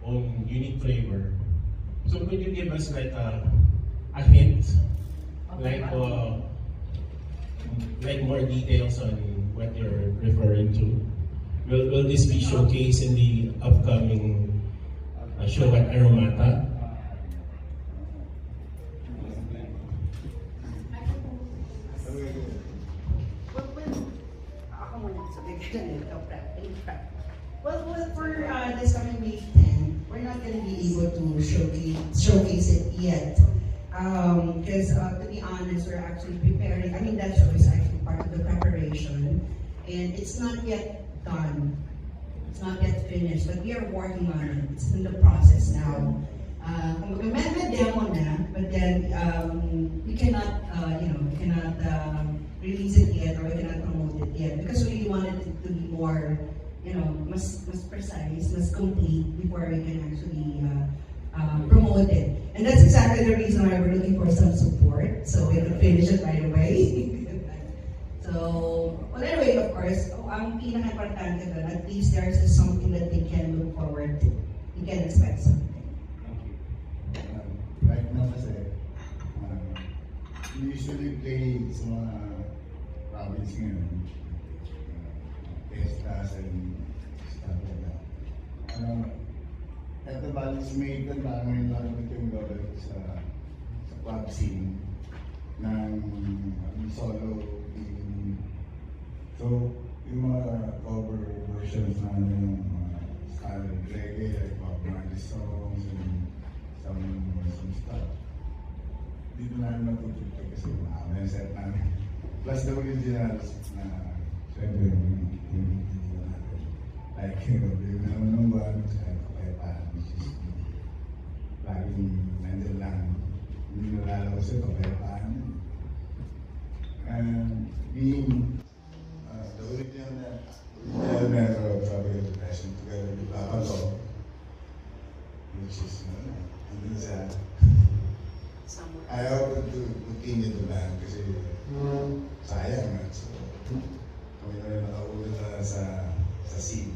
own unique flavor. So could you give us like a hint, like more details on what you're referring to? Will this be showcased in the upcoming show at Aromata? Well, for this coming May 10, we're not going to be able to showcase it yet. Because to be honest, we're actually preparing. I mean, that show is actually part of the preparation, and it's not yet done. It's not yet finished, but we are working on it. It's in the process now. We met the demo na, but then we cannot, we cannot release it yet, or we cannot promote it yet, because we really wanted it to be more, mas precise, mas complete before we can actually promote it. And that's exactly the reason why we're looking for some support, so we can finish it right away. So, well, anyway, of course, ang pinaka-importante doon, at least there's something that they can look forward to. You can expect something. Right now kasi, we usually play sa mga province ngayon, Fiestas and stuff like that. At the Valley's made and parang may nakabit yung level sa club scene ng solo. So, yung mga cover versions na yung style reggae, like Bob Marley songs and some stuff. Dito namin matututo kasi mga set namin. Plus the originals na syempre yung natin. Like, yung naman one, kaya parang laging nandun lang. Hindi nalalako siya, kaya parang. And being the original member of Tropical Depression together with Papa Lo, which is andun sa ayaw ko to continue the band kasi sayang na. So, kami na rin nakaulit na sa scene.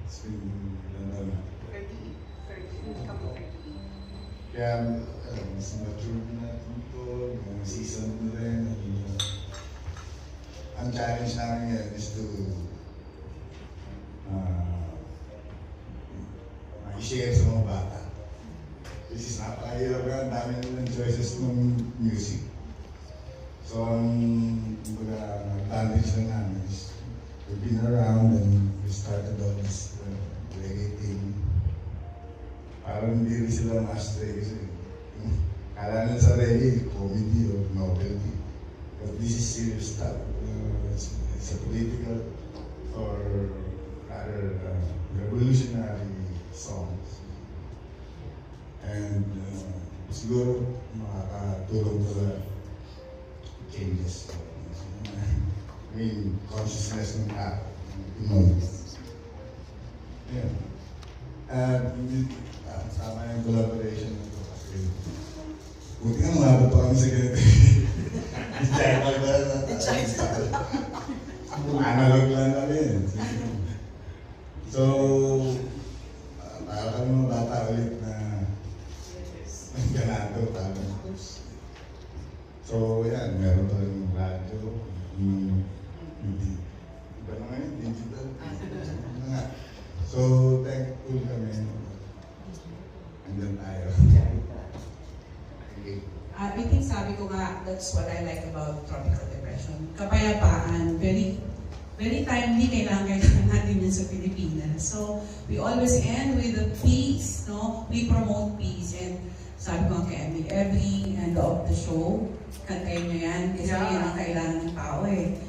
It's been ilan na. 38. Kaya, mas mature na ito, yung season na rin. Ang challenge namin ngayon is to i-share sa mga bata. This is napakahirap nga, ang dami ng choices ng music. So, ang advantage lang namin is we've been around and we started all this reggae thing. Parang hindi rin sila ma-astray kasi kala na sa reggae, comedy or novelty. But this is serious stuff. It's a political or rather revolutionary songs. And siguro makakatulong to the changes. I mean, consciousness ng tao. Yeah. Tama yung collaboration nito kasi buti nga umabot pa kami sa ganito. Analog lang namin. So, para kami mga bata ulit na ganado, tapos. So, yan, meron pa rin radyo, iba na ngayon, digital. So, thankful kami. Andyan tayo. I think sabi ko nga, that's what I like about Tropical Depression. Kapayapaan, very timely, kailangan natin yun sa Pilipinas. So, we always end with a peace, no? We promote peace. And sabi ko kay Emmy, every end of the show, kantayin nyo yan, kasi yan ang kailangan ng tao eh.